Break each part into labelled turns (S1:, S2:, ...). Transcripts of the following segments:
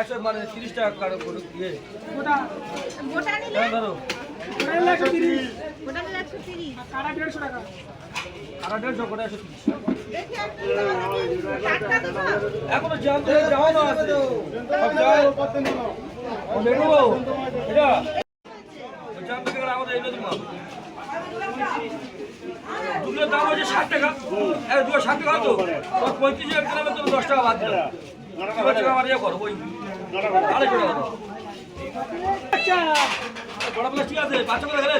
S1: একশো মানে 30 টাকা কারো ইয়ে ধরো এখনো জানতে যাওয়া আছে আমাদের এই দুধের দাম হচ্ছে 60 টাকা 60 টাকা তো 35 টাকা তো 10 টাকা বাদ দিলাম করো ওই ঠিক আছে বাচ্চা করে গেলে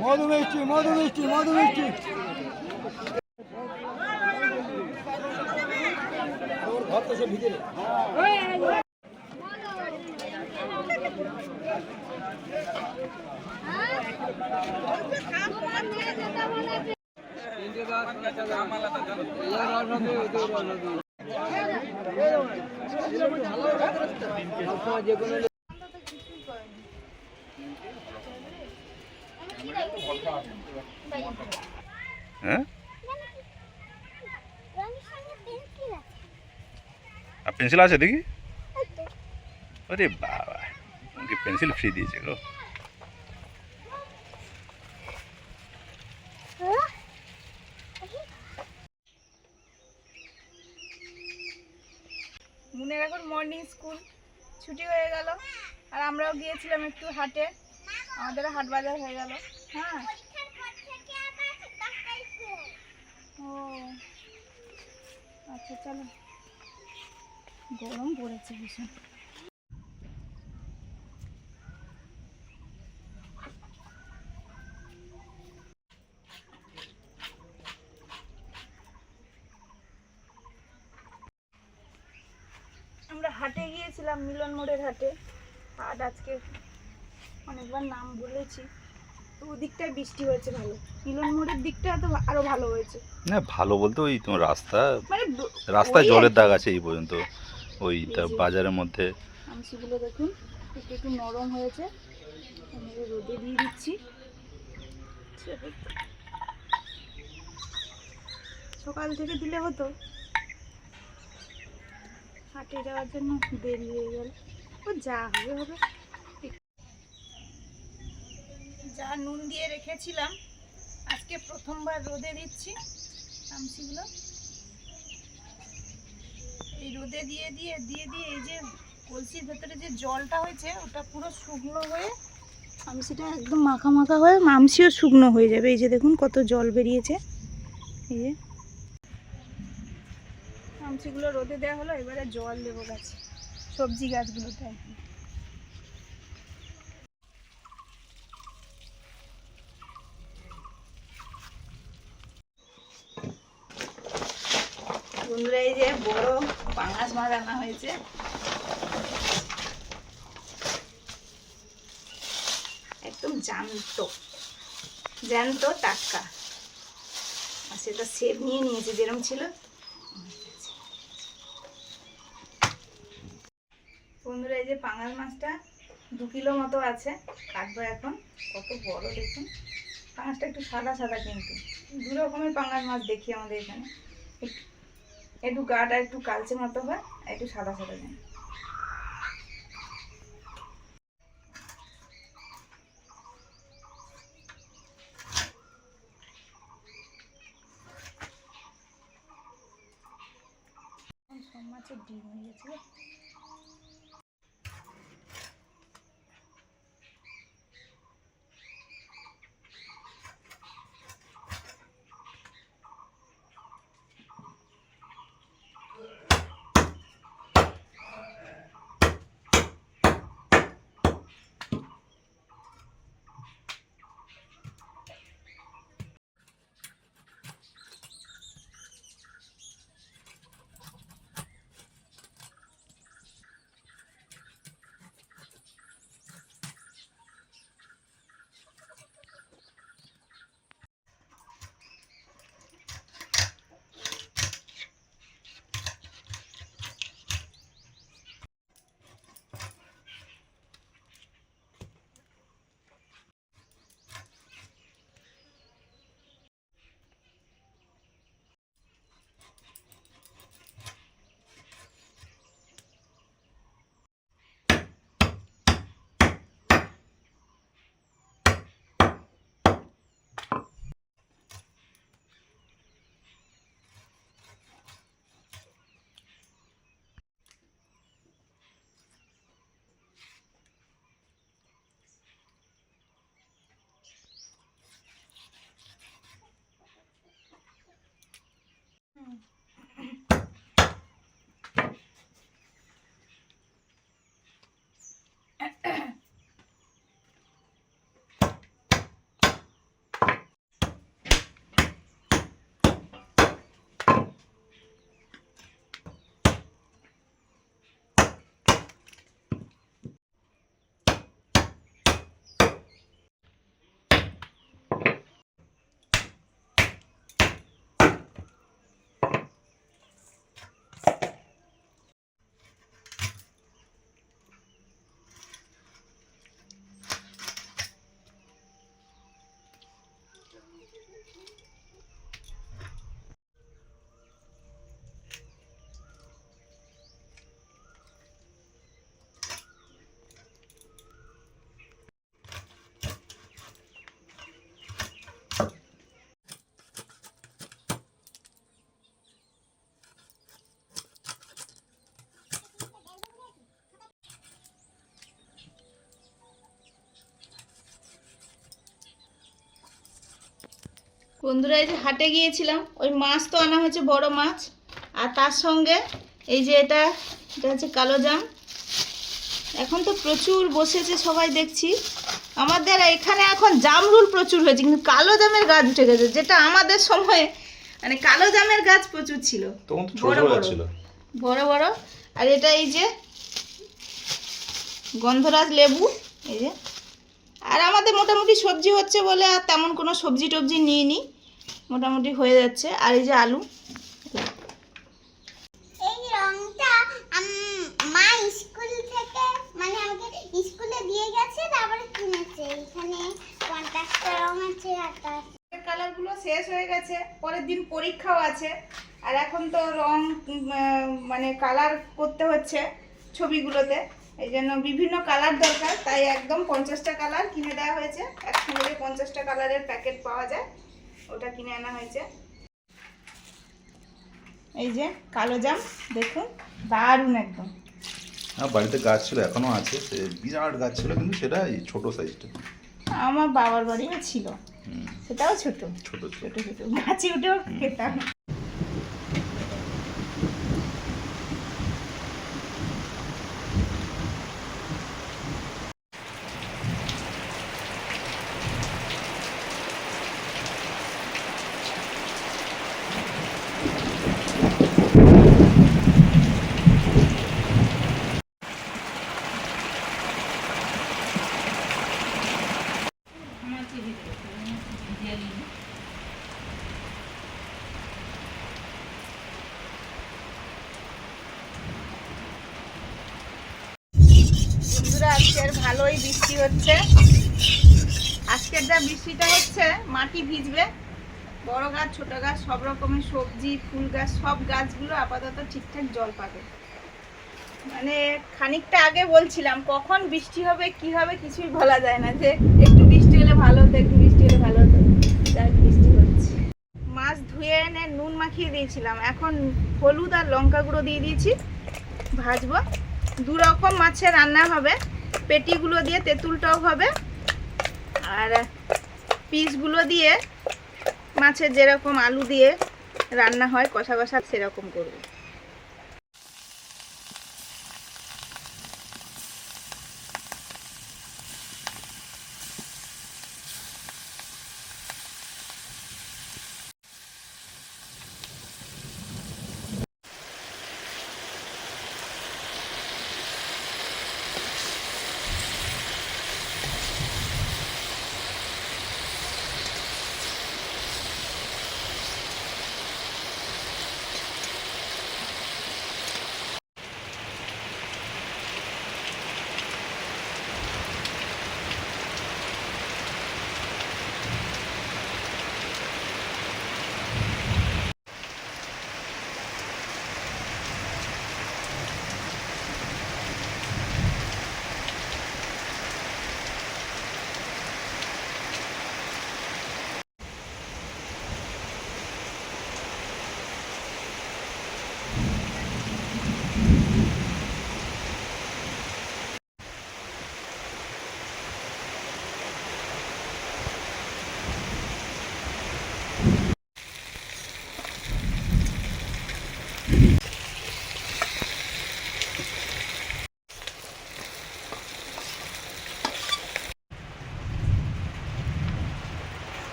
S2: মধু মিষ্টি মধু মিষ্টি মধু মিষ্টি ঘর তো সে ভিতরে
S3: হ্যাঁ পেন্সিল আছে দেখি আরে বাবা ওকে পেন্সিল ফ্রি দিয়েছে গো
S4: মুনের এখন মর্নিং স্কুল ছুটি হয়ে গেল আর আমরাও গিয়েছিলাম একটু হাটে আমাদেরও হাট বাজার হয়ে গেল হ্যাঁ ও আচ্ছা চলো গরম পড়েছে ভীষণ আমরা হাটে গিয়েছিলাম মিলন মোড়ের হাটে হাট আজকে অনেকবার নাম বলেছি তো ওদিকটায় বৃষ্টি হয়েছে ভালো মিলন মোড়ের দিকটা তো আরো ভালো হয়েছে
S3: না ভালো বলতে ওই তোমার
S4: মানে
S3: রাস্তায় জলের দাগ আছে এই পর্যন্ত ওই বাজারের মধ্যে
S4: আমসিগুলো দেখুন একটু একটু নরম হয়েছে আমি রোদে দিয়ে দিচ্ছি সকাল থেকে দিলে হতো হাটে যাওয়ার জন্য দেরি হয়ে গেল ও যা হবে হবে যা নুন দিয়ে রেখেছিলাম আজকে প্রথমবার রোদে দিচ্ছি আমসিগুলো এই রোদে দিয়ে দিয়ে দিয়ে দিয়ে এই যে কলসির ভেতরে যে জলটা হয়েছে ওটা পুরো শুকনো হয়ে আমসিটা একদম মাখা মাখা হয়ে আমসিও শুকনো হয়ে যাবে এই যে দেখুন কত জল বেরিয়েছে এই যে আমসিগুলো রোদে দেওয়া হলো এবারে জল দেবো গাছে সবজি গাছগুলোতে বন্ধুরা এই যে বড় পাঙাশ মাছ আনা হয়েছে একদম জ্যান্ত টাটকা আর সেটা সেব নিয়ে নিয়েছে যেরকম ছিল বন্ধুরা এই যে পাঙাশ মাছটা 2 কিলো মতো আছে কাটবো এখন কত বড় দেখুন পাঙাশটা একটু সাদা সাদা কিন্তু 2 রকমের পাঙাশ মাছ দেখি আমাদের এখানে একটু গাটা একটু কালচে মতো হয় আর একটু সাদা সাদা যায় মাছের ডিম হয়ে গেছে রে। বন্ধুরা এই যে হাটে গিয়েছিলাম, ওই মাছ তো আনা হয়েছে বড় মাছ, আর তার সঙ্গে এই যে এটা হচ্ছে কালো জাম। এখন তো প্রচুর বসেছে সবাই দেখছি। আমাদের এখানে এখন জামরুল প্রচুর হয়েছে, কিন্তু কালো জামের গাছ উঠে গেছে, যেটা আমাদের সময়ে মানে কালো জামের গাছ প্রচুর ছিল, বড় বড় বড় বড়। আর এটা এই যে গন্ধরাজ লেবু, এই যে। আর আমাদের মোটামুটি সবজি হচ্ছে বলে আর তেমন কোনো সবজি টবজি নিইনি, মোটামুটি হয়ে যাচ্ছে। আর এই যে আলু,
S5: এই রংটা মা স্কুল থেকে মানে আমাকে স্কুলে দিয়ে গেছে, তারপরে কিনেছে। এখানে 50টা রং আছে আর
S4: কালারগুলো শেষ হয়ে গেছে, পরের দিন পরীক্ষাও আছে। আর এখন তো রং মানে কালার করতে হচ্ছে ছবিগুলোতে, এই জন্য বিভিন্ন কালার দরকার, তাই একদম 50টা কালার কিনে দেওয়া হয়েছে। একসঙ্গে 50টা কালারের প্যাকেট পাওয়া যায়, ওটা কিনে আনা হয়েছে। এই যে কালো জাম দেখুন, দারুণ একদম।
S3: হ্যাঁ, বাড়িতে গাছ ছিল, এখনো আছে, সে বিরাট গাছ ছিল, কিন্তু সেটা এই ছোট সাইজটা।
S4: আমার বাবার বাড়িও ছিল, সেটাও ছোট
S3: ছোট
S4: ছোট ছোট গাছে উঠেও খেতাম। আজকের ভালোই বৃষ্টি হচ্ছে। আজকের যা বৃষ্টিটা হচ্ছে, মাটি ভিজবে, বড় গাছ ছোট গাছ সব রকমের সবজি ফুল গাছ সব গাছগুলো আপাতত ঠিকঠাক জল পাবে। মানে খানিকটা আগে বলছিলাম কখন বৃষ্টি হবে কি হবে কিছুই বলা যায় না, যে একটু বৃষ্টি হলে ভালো হতো, একটু বৃষ্টি হলে ভালো হতো, যাই বৃষ্টি হচ্ছে। মা মাছ ধুয়ে এনে নুন মাখিয়ে দিয়েছিলাম, এখন হলুদ আর লঙ্কা গুঁড়ো দিয়ে দিয়েছি, ভাজবো। দু রকম মাছের রান্না হবে, পেটিগুলো দিয়ে তেঁতুল টক হবে, আর পিসগুলো দিয়ে মাছের যেরকম আলু দিয়ে রান্না হয় কষা কষা সেরকম করবো।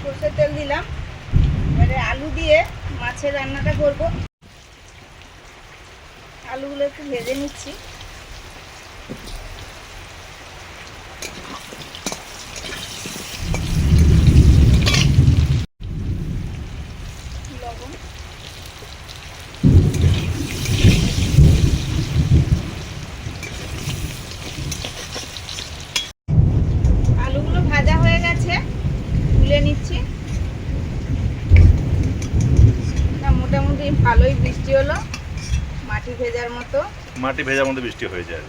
S4: সরষের তেল দিলাম, এবারে আলু দিয়ে মাছের রান্নাটা করব। আলুগুলো একটু ভেজে নিচ্ছি। লবণ, আলুগুলো ভাজা হয়ে গেছে, তুলে নিচ্ছি। না, মোটামুটি ভালোই বৃষ্টি হলো, মাটি ভেজার মতো।
S3: মাটি ভেজার মধ্যে বৃষ্টি হয়ে যায়।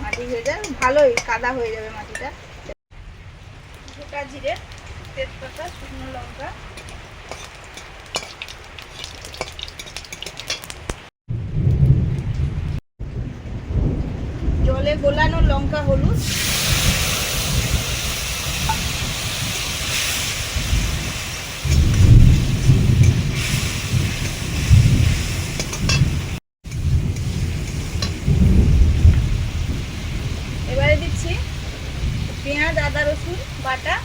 S4: মাটি ভেজা ভালোই, কাদা হয়ে যাবে মাটিটা। গোটা জিরে, তেজপাতা, শুকনো লঙ্কা, জলে গোলানো লঙ্কা, হলুদ, এবারে দিচ্ছি পেঁয়াজ, আদা, রসুন বাটা,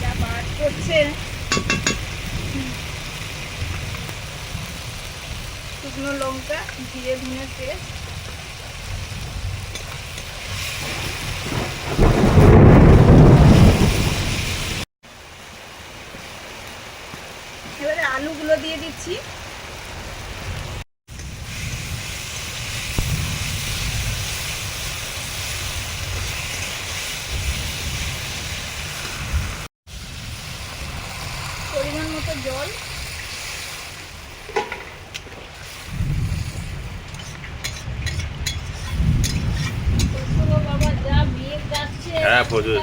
S4: যা বাদ করছে, শুকনো লঙ্কা, জিরে, ধনে পেস্ট, এবারে আলুগুলো দিয়ে দিচ্ছি। পরিমাণ মতো জল,
S3: হ্যাঁ, প্রচুর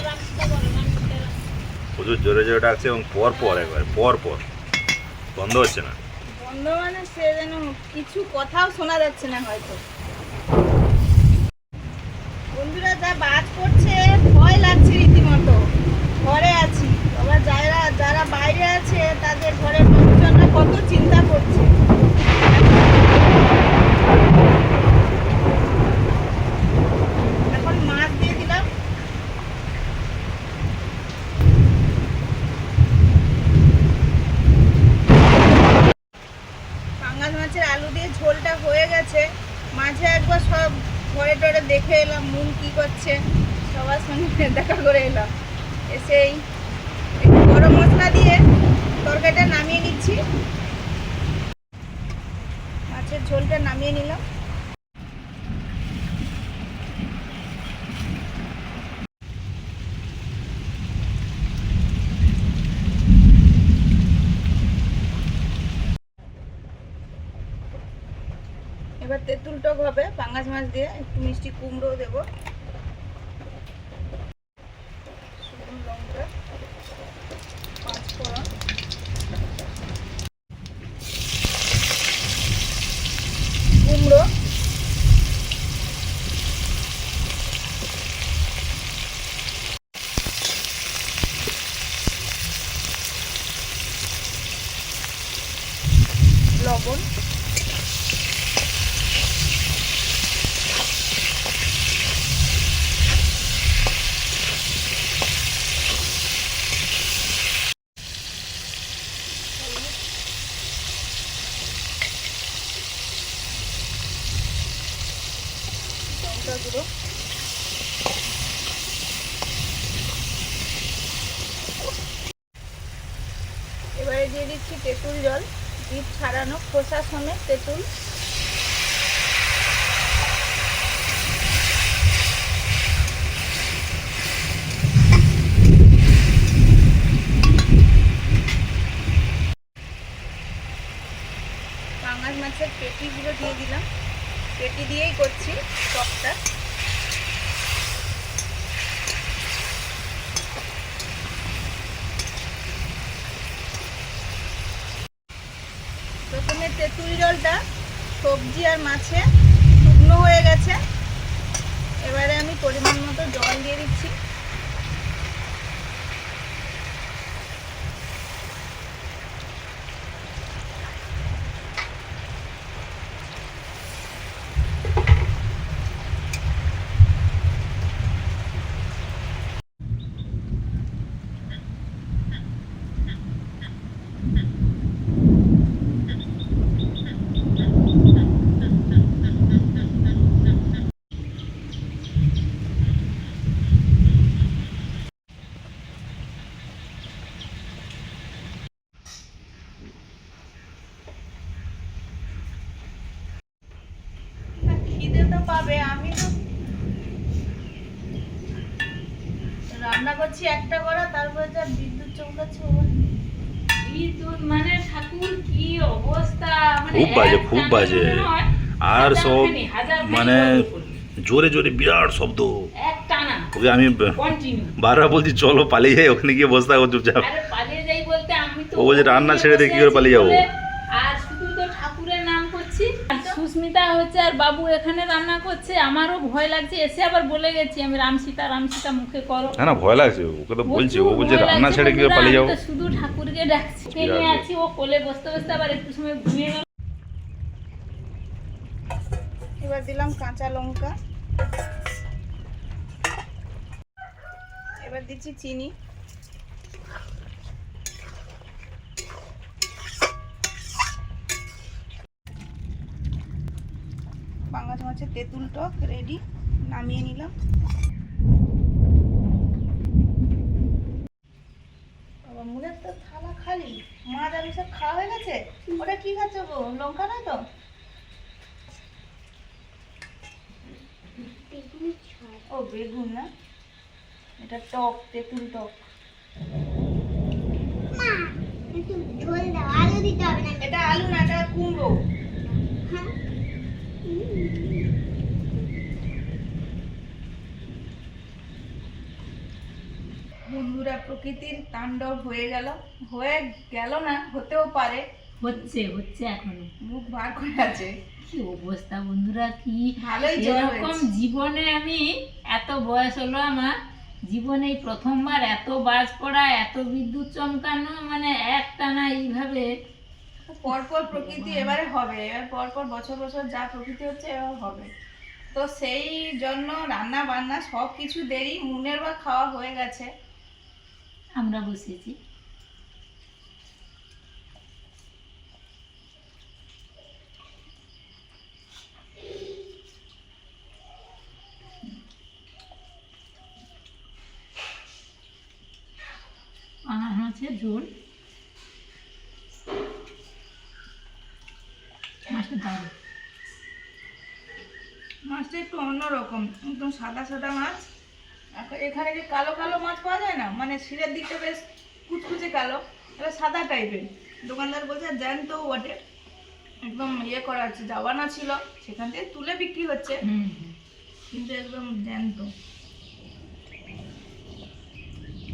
S3: প্রচুর জোরে জোরে ডাকছে এবং পর পর একবারে পর পর বন্ধ হচ্ছে না।
S4: বন্ধ মানে সে যেন কিছু কথাও শোনা যাচ্ছে না হয়তো। বন্ধুরা, যা বাজ করছে ভয় লাগছে রীতিমতো। ঘরে আছি, আবার যারা বাইরে আছে তাদের ঘরের লোকজনরা কত চিন্তা করছে। এখন মাছ দিয়ে দিলাম। পাঙ্গাস মাছের আলু দিয়ে ঝোলটা হয়ে গেছে। মাঝে একবার সব ঘরে টরে দেখে এলাম মুন কি করছে, সবার সঙ্গে দেখা করে এলাম। এসেই একটু গরম মশলা দিয়ে তরকারিটা নামিয়ে নিচ্ছি। মাছের ঝোলটা নামিয়ে নিলাম। তেঁতুল টক হবে পাঙ্গাস মাছ দিয়ে, একটু মিষ্টি কুমড়ো দেবো, শুকনো লঙ্কা, পাঁচফোড়ন, কুমড়ো, লবণ, লঙ্কা গুঁড়ো, এবারে দিয়ে দিচ্ছি তেঁতুল জল, বীজ ছাড়ানো খোসা সমেত তেঁতুল, পাঙ্গাস মাছের পেটিগুলো দিয়ে দিলাম, পেটি দিয়েই করছি টকটা। প্রথমে তেঁতুল জলটা সবজি আর মাছে শুকনো হয়ে গেছে, এবারে আমি পরিমাণ মতো জল দিয়ে দিচ্ছি। খিদে তো পাবে, আমি তো রান্না করছি একটা করা, তারপরে যা বিদ্যুৎ চমকাচ্ছে
S6: বিদ্যুৎ মানে ঠাকুর কি অবস্থা, মানে
S3: খুব বাজে, খুব বাজে। আর সব মানে জোরে জোরে বিরাট শব্দ।
S6: এক টানা
S3: ওকে আমি
S6: কন্টিনিউ
S3: বারবার বলছি চলো পালিয়ে যাই, ওখানে গিয়ে বসতে হবে চুপচাপ।
S6: আরে পালিয়ে যাই বলতে আমি তো
S3: ও বলছে রান্না ছেড়ে দিয়ে কি করে পালিয়ে যাবো।
S6: আর শুধু তো ঠাকুরের নাম করছি, আর সুস্মিতা হচ্ছে আর বাবু এখানে রান্না করছে, আমারও ভয় লাগছে, এসে আবার বলে গেছি আমি রাম সীতা মুখে করো।
S3: না না ভয় লাগছে, ওকে তো বলছি, ও বলছে
S6: ভয়
S3: রান্না
S6: লাগছে
S3: ছেড়ে কি করে
S6: বন্ধুরা,
S3: পালিয়ে যাবো।
S6: আমি তো শুধু ঠাকুরকে ডাকছি, ওকে নিয়ে আছি, ও কোলে বসতে বসতে আবার একটু সময় ঘুমিয়ে গেল।
S4: এবার দিলাম কাঁচা লঙ্কা, এবার দিচ্ছি চিনি, পাঙ্গাস মাছের তেঁতুল টক রেডি, নামিয়ে নিলাম। বাবা মুড়ের তো থালা খালি, মাছ আর সব খাওয়া হয়ে গেছে। ওটা কি খাচ্ছ গো, লঙ্কা নয় তো? ও বেগুন না, এটা টক, তেঁতুল টক।
S5: মা একটু ঝোল দাও, আলু দিতে হবে না।
S4: এটা আলু না, এটা কুমড়ো।
S5: হ্যাঁ
S4: বন্ধুরা প্রকৃতির তাণ্ডব হয়ে গেল না, হতেও পারে,
S6: হচ্ছে এখনো
S4: মুখ বার করে আছে।
S6: কি অবস্থা বন্ধুরা, কি
S4: ভালোই জ্বর
S6: এরকম
S4: হয়েছে।
S6: জীবনে আমি এত বয়স হলো আমার জীবনে এই প্রথমবার এত বাজ পড়া, এত বিদ্যুৎ চমকানো, মানে একটানা এইভাবে।
S4: পরপর প্রকৃতি এবারে হবে, এবার পরপর বছর বছর যা প্রকৃতি হচ্ছে এবার হবে। তো সেই জন্য রান্না বান্না সব কিছু দেরি, মুনের বা খাওয়া হয়ে গেছে।
S6: আমরা বসেছি। মাছের ঝোল, মাছটা দারুণ।
S4: মাছটা একটু অন্যরকম, একদম সাদা সাদা মাছ। এখানে যে কালো কালো মাছ পাওয়া যায় না, মানে শিরের দিকটা বেশ কুচকুচে কালো, এবার সাদা টাইপের। দোকানদার বলছে জ্যান্ত বটে, একদম ইয়ে করা আছে, জাওয়ানা ছিল সেখান থেকে তুলে বিক্রি হচ্ছে,
S6: হুম
S4: কিন্তু একদম জ্যান্ত।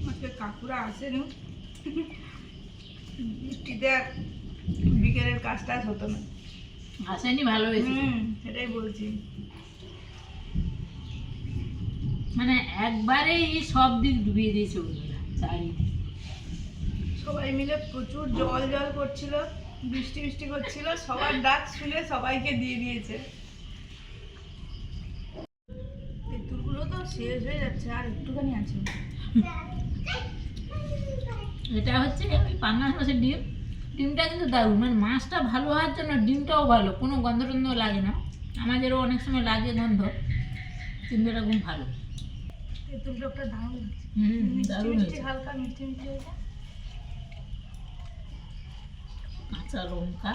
S4: আজকে কাকুরা আসেনি, বৃষ্টিতে আর বিকেলের কাজটা হতো না।
S6: আসেনি, ভালো হয়েছে।
S4: সেটাই বলছি।
S6: মানে একবারেই সব দিক ডুবিয়ে দিয়েছে বন্ধুরা, চারিদিক।
S4: সবাই মিলে প্রচুর জল জল করছিল, বৃষ্টি বৃষ্টি করছিল, সবার ডাক শুনে সবাইকে দিয়ে দিয়েছে। তেঁতুলগুলো তো শেষ হয়ে যাচ্ছে, আর একটুখানি আছে।
S6: এটা হচ্ছে ওই পাঙ্গাস মাছের ডিম। ডিমটা কিন্তু দারুণ, মানে মাছটা ভালো হওয়ার জন্য ডিমটাও ভালো, কোনো গন্ধ টন্ধ লাগে না। আমাদেরও অনেক সময় লাগে গন্ধ, কিন্তু এটা খুব ভালো।
S4: তেঁতুল টকটা দারুণ লাগছে।
S6: হুম,
S4: মিষ্টি
S6: দারুণ
S4: মিষ্টি,
S6: হয়েছে।
S4: হালকা মিষ্টি মিষ্টি হয়েছে।
S6: কাঁচা লঙ্কা,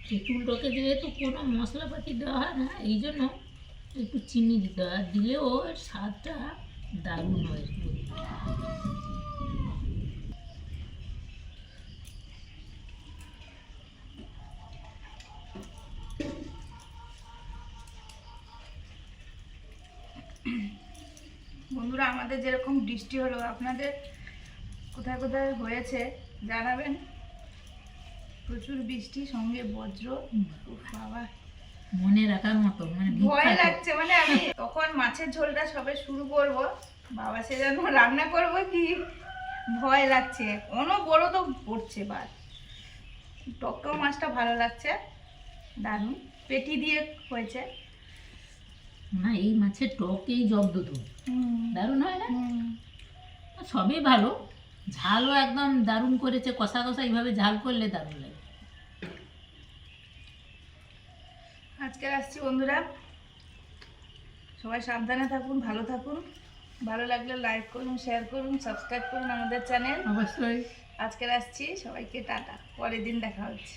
S6: তেঁতুলটাকে যেহেতু কোনো মশলাপাতি দেওয়া হয় না, এই জন্য একটু চিনি দিতে হয়, আর দিলেও এর স্বাদটা দারুণ হয়।
S4: বন্ধুরা, আমাদের যেরকম বৃষ্টি হলো, আপনাদের কোথায় কোথায় হয়েছে জানাবেন। প্রচুর বৃষ্টি, সঙ্গে বজ্র। উফ বাবা,
S6: মনে রাখার মতো, মানে
S4: ভয়
S6: বিখ্যাত।
S4: লাগছে। মানে আমি তখন মাছের ঝোলটা সবে শুরু করব, বাবা সে যেন রান্না করব কি ভয় লাগছে। বড় তো পড়ছে বার। টকটাও মাছটা ভালো লাগছে, দারুণ। পেটি দিয়ে হয়েছে।
S6: না, এই মাছের টক এই জব্দ তো দারুণ হয় না? সবই ভালো, ঝালও একদম দারুণ করেছে, কষা কষা এইভাবে ঝাল করলে দারুণ লাগে।
S4: আজকে আসছি বন্ধুরা, সবাই সাবধানে থাকুন, ভালো থাকুন। ভালো লাগলে লাইক করুন, শেয়ার করুন, সাবস্ক্রাইব করুন আমাদের চ্যানেল।
S6: অবশ্যই।
S4: আজকে আসছি, সবাইকে টাটা, পরের দিন দেখা হচ্ছে।